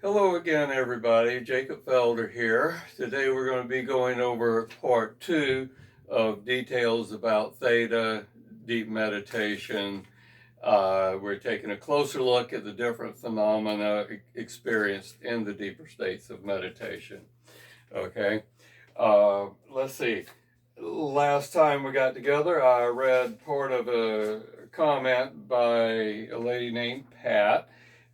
Hello again, everybody. Jacob Felder here. Today we're going to be going over part 2 of details about Theta, deep meditation. We're taking a closer look at the different phenomena experienced in the deeper states of meditation. Okay, let's see. Last time we got together, I read part of a comment by a lady named Pat,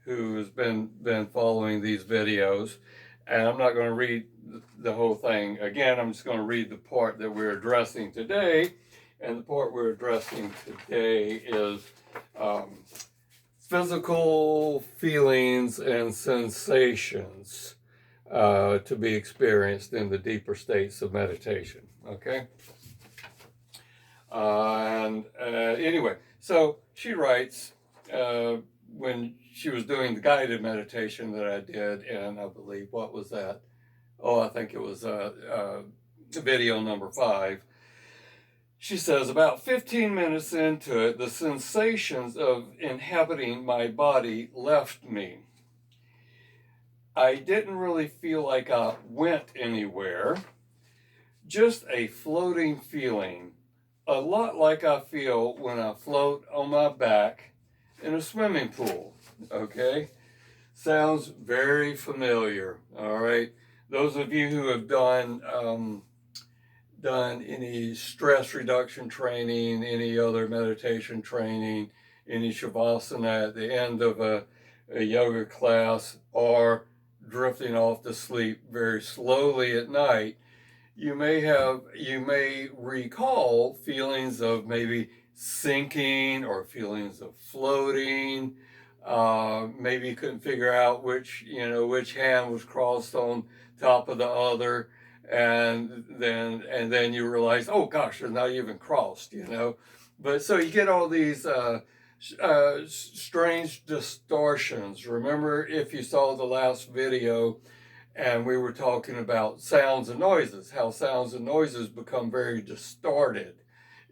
who's been following these videos, and I'm not going to read the whole thing again. I'm just going to read the part that we're addressing today, and the part we're addressing today is physical feelings and sensations to be experienced in the deeper states of meditation. Okay. Anyway, so she writes, when she was doing the guided meditation that I did, and I believe, what was that? Oh, I think it was video number 5. She says, about 15 minutes into it, the sensations of inhabiting my body left me. I didn't really feel like I went anywhere, just a floating feeling, a lot like I feel when I float on my back in a swimming pool. Okay, sounds very familiar. All right, those of you who have done any stress reduction training, any other meditation training, any shavasana at the end of a yoga class, or drifting off to sleep very slowly at night, you may recall feelings of maybe sinking or feelings of floating. Maybe you couldn't figure out which hand was crossed on top of the other, and then you realize, oh gosh, they're not even crossed. But so you get all these strange distortions. Remember, if you saw the last video, and we were talking about sounds and noises, how sounds and noises become very distorted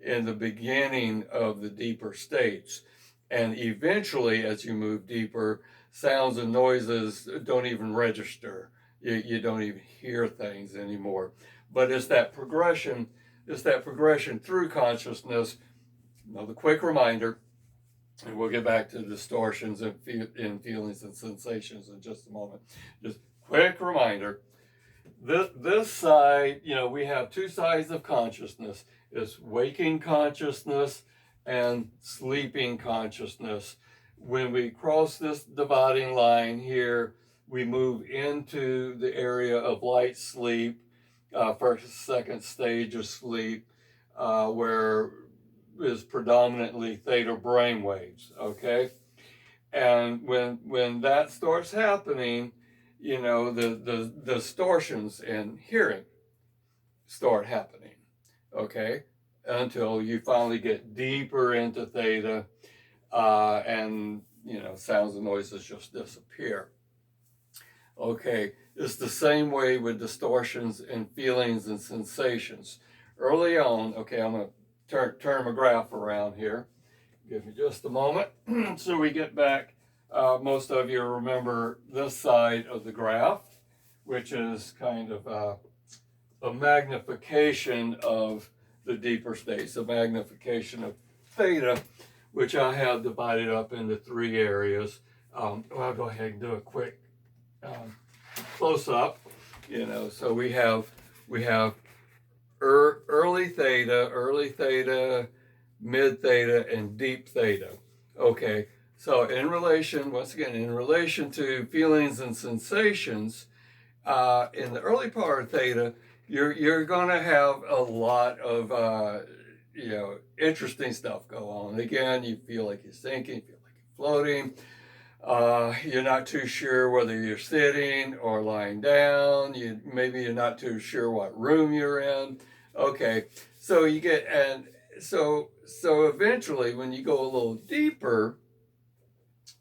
in the beginning of the deeper states. And eventually, as you move deeper, sounds and noises don't even register. You don't even hear things anymore. But it's that progression through consciousness. Another quick reminder, and we'll get back to distortions and feelings and sensations in just a moment. Just quick reminder, this side, we have 2 sides of consciousness. It's waking consciousness and sleeping consciousness. When we cross this dividing line here, we move into the area of light sleep, first, second stage of sleep, where is predominantly theta brain waves. Okay, and when that starts happening, the distortions in hearing start happening. Okay, until you finally get deeper into theta, and sounds and noises just disappear. Okay, it's the same way with distortions in feelings and sensations. Early on, okay, I'm going to turn my graph around here. Give me just a moment. So we get back. Most of you remember this side of the graph, which is kind of a magnification of the deeper states, a magnification of theta, which I have divided up into 3 areas. I'll go ahead and do a quick close up. So we have early theta, mid theta, and deep theta. Okay, so in relation to feelings and sensations, in the early part of theta, you're going to have a lot of interesting stuff go on. Again, you feel like you're sinking, you feel like you're floating. You're not too sure whether you're sitting or lying down. Maybe you're not too sure what room you're in. Okay, so you get, and so eventually, when you go a little deeper,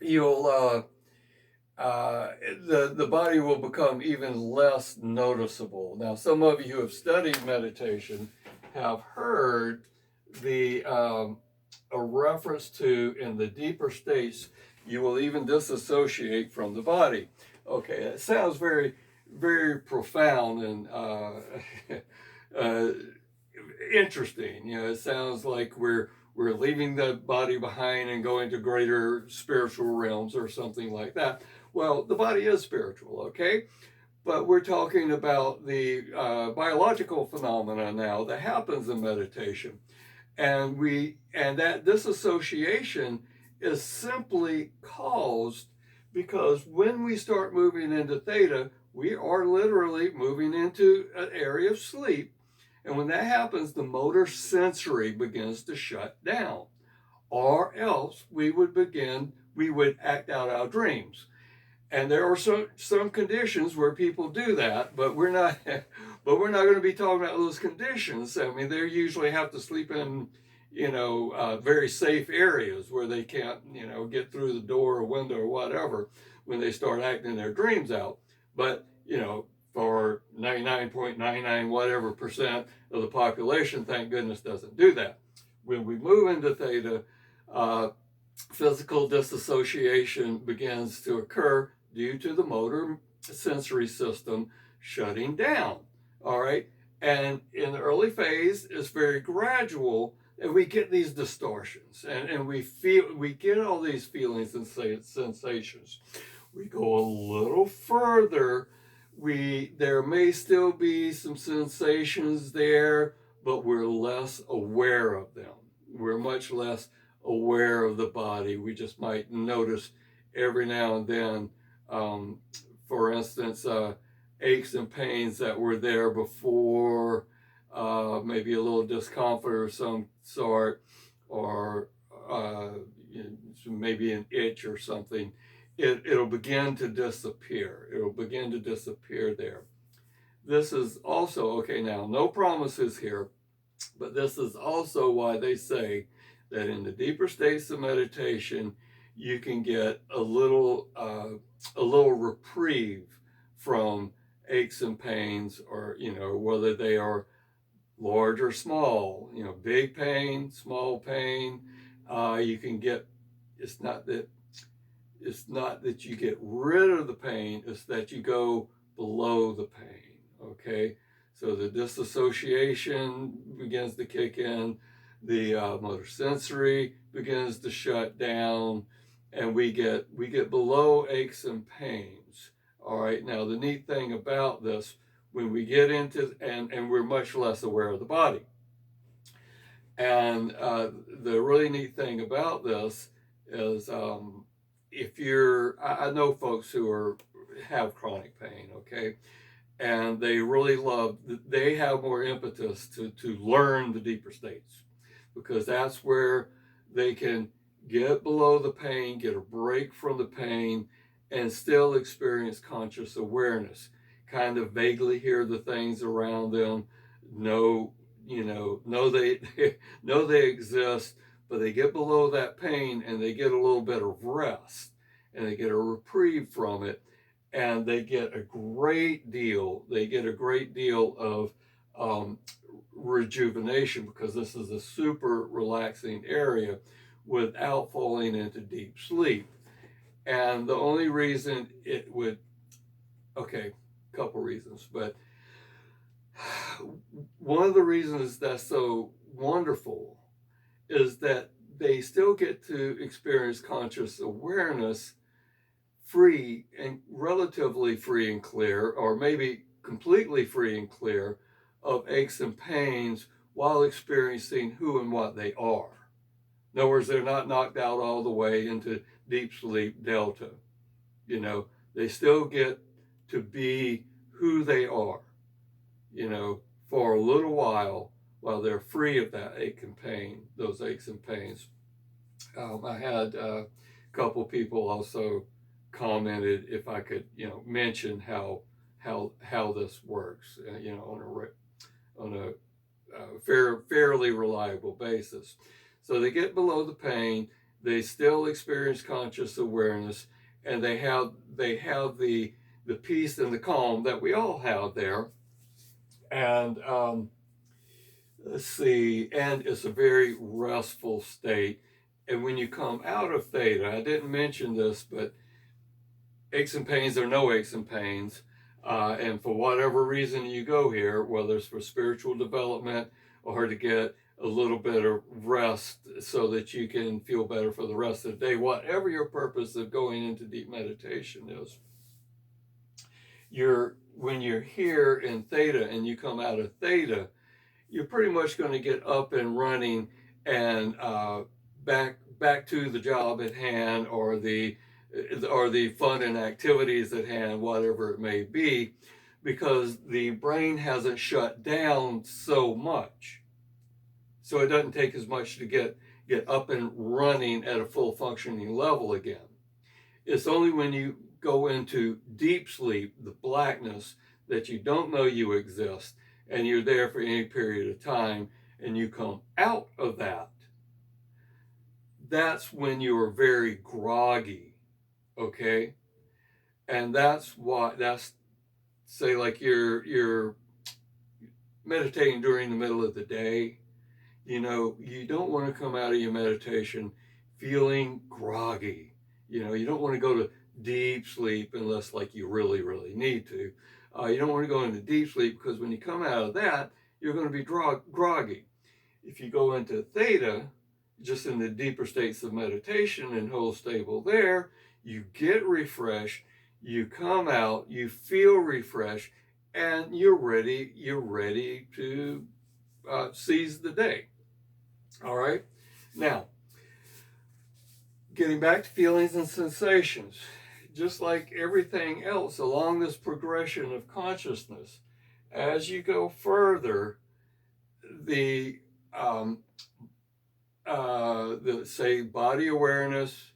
you'll the body will become even less noticeable. Now, some of you who have studied meditation have heard a reference to, in the deeper states, You will even disassociate from the body. Okay, that sounds very, very profound and uh, interesting. You know, it sounds like we're leaving the body behind and going to greater spiritual realms or something like that. Well, the body is spiritual, okay? But we're talking about the biological phenomena now that happens in meditation, and that disassociation is simply caused because when we start moving into theta, we are literally moving into an area of sleep. And when that happens, the motor sensory begins to shut down, or else we would act out our dreams. And there are some conditions where people do that, but we're not going to be talking about those conditions. I mean, they usually have to sleep in, very safe areas where they can't, get through the door or window or whatever when they start acting their dreams out. But, for 99.99 whatever percent of the population, thank goodness, doesn't do that. When we move into theta, physical disassociation begins to occur due to the motor sensory system shutting down. All right. And in the early phase, it's very gradual, and we get these distortions, and we get all these feelings and sensations. We go a little further, there may still be some sensations there, but we're less aware of them. We're much less aware of the body. We just might notice every now and then, for instance, aches and pains that were there before, maybe a little discomfort of some sort, or maybe an itch or something. It'll begin to disappear. It'll begin to disappear there. This is also, okay, now, no promises here, but this is also why they say that in the deeper states of meditation, you can get a little reprieve from aches and pains, or whether they are large or small. Big pain, small pain. You can get. It's not that you get rid of the pain. It's that you go below the pain. Okay. So the disassociation begins to kick in, the motor sensory begins to shut down, and we get below aches and pains. All right. Now the neat thing about this, when we get into and we're much less aware of the body, and the really neat thing about this is if I know folks who have chronic pain. Okay. And they really they have more impetus to learn the deeper states, because that's where they can get below the pain, get a break from the pain, and still experience conscious awareness, kind of vaguely hear the things around them, know they know they exist, but they get below that pain and they get a little bit of rest, and they get a reprieve from it, and they get a great deal of rejuvenation, because this is a super relaxing area without falling into deep sleep. And the only reason it would, okay, a couple reasons, but one of the reasons that's so wonderful is that they still get to experience conscious awareness, free and relatively free and clear, or maybe completely free and clear of aches and pains, while experiencing who and what they are. In other words, they're not knocked out all the way into deep sleep delta. They still get to be who they are, for a little while they're free of that ache and pain, those aches and pains. I had a couple people also commented if I could, mention how this works, on a fairly reliable basis. So they get below the pain, they still experience conscious awareness, and they have the peace and the calm that we all have there. And let's see, and it's a very restful state. And when you come out of theta, I didn't mention this, but aches and pains or no aches and pains, and for whatever reason you go here, whether it's for spiritual development or to get a little bit of rest so that you can feel better for the rest of the day, whatever your purpose of going into deep meditation is, when you're here in theta and you come out of theta, you're pretty much going to get up and running and back to the job at hand, or the fun and activities at hand, whatever it may be, because the brain hasn't shut down so much. So it doesn't take as much to get up and running at a full functioning level again. It's only when you go into deep sleep, the blackness, that you don't know you exist, and you're there for any period of time, and you come out of that, that's when you're very groggy, okay? And that's say like you're meditating during the middle of the day. You know, you don't want to come out of your meditation feeling groggy. You know, you don't want to go to deep sleep unless like you really, really need to. You don't want to go into deep sleep, because when you come out of that, you're going to be groggy. If you go into theta, just in the deeper states of meditation and hold stable there, you get refreshed, you come out, you feel refreshed, and you're ready to seize the day. All right. Now, getting back to feelings and sensations, just like everything else along this progression of consciousness, as you go further, the say body awareness,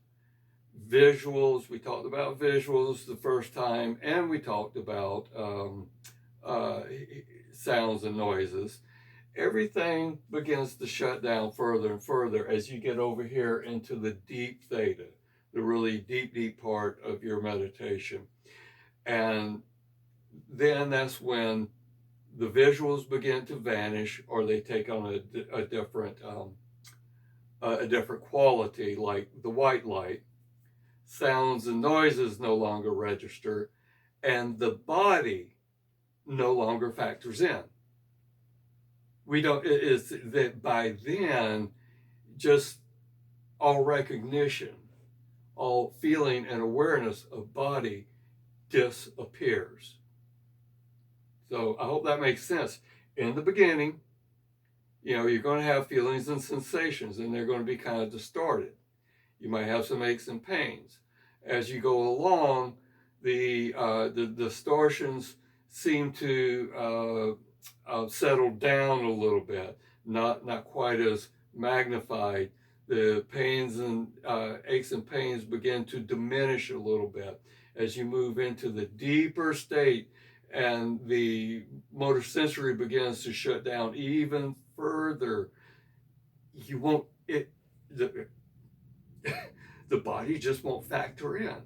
visuals, we talked about visuals the first time, and we talked about sounds and noises. Everything begins to shut down further and further as you get over here into the deep theta, the really deep part of your meditation. And then that's when the visuals begin to vanish, or they take on a different quality, like the white light. Sounds and noises no longer register, and the body no longer factors in. It is that by then, just all recognition, all feeling and awareness of body disappears. So I hope that makes sense. In the beginning, you know, you're going to have feelings and sensations, and they're going to be kind of distorted. You might have some aches and pains. As you go along, the distortions seem to settle down a little bit, not quite as magnified. The pains and aches and pains begin to diminish a little bit as you move into the deeper state, and the motor sensory begins to shut down even further. The body just won't factor in.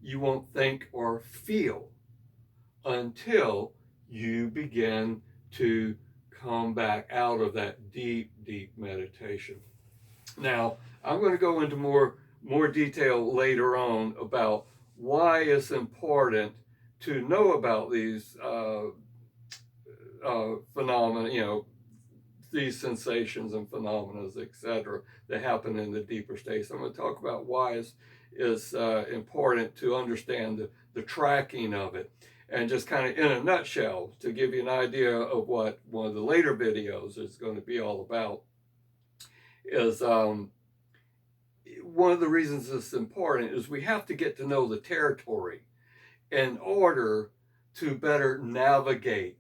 You won't think or feel until you begin to come back out of that deep meditation. Now, I'm going to go into more detail later on about why it's important to know about these phenomena, you know, these sensations and phenomena, etc., that happen in the deeper states. I'm going to talk about why it's important to understand the tracking of it. And just kind of in a nutshell, to give you an idea of what one of the later videos is going to be all about, is one of the reasons it's important is we have to get to know the territory in order to better navigate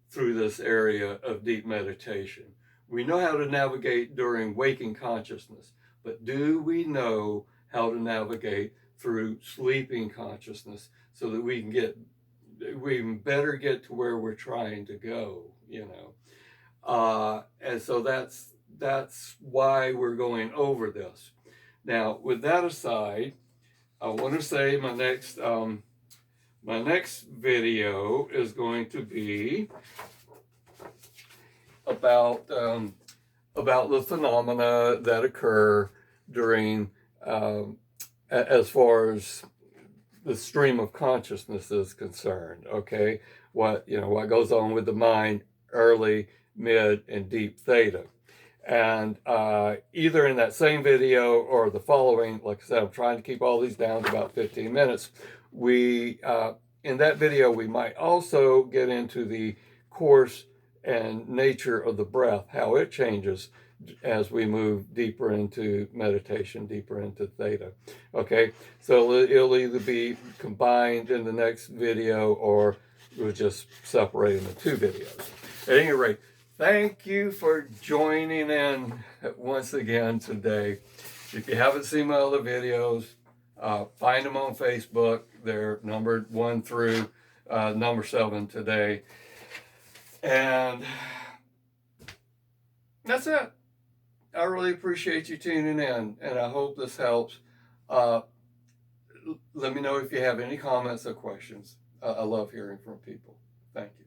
through this area of deep meditation. We know how to navigate during waking consciousness, but do we know how to navigate through sleeping consciousness so that we can better get to where we're trying to go, you know? And so that's why we're going over this. Now, with that aside, I want to say my next video is going to be about the phenomena that occur during, as far as the stream of consciousness is concerned. Okay, what goes on with the mind, early, mid, and deep theta. And either in that same video or the following, like I said, I'm trying to keep all these down to about 15 minutes. We in that video, we might also get into the course and nature of the breath, how it changes as we move deeper into meditation, deeper into theta. Okay, so it'll either be combined in the next video, or we'll just separate into two videos. At any rate, thank you for joining in once again today. If you haven't seen my other videos, find them on Facebook. They're numbered 1 through number 7 today. And that's it. I really appreciate you tuning in, and I hope this helps. Let me know if you have any comments or questions. I love hearing from people. Thank you.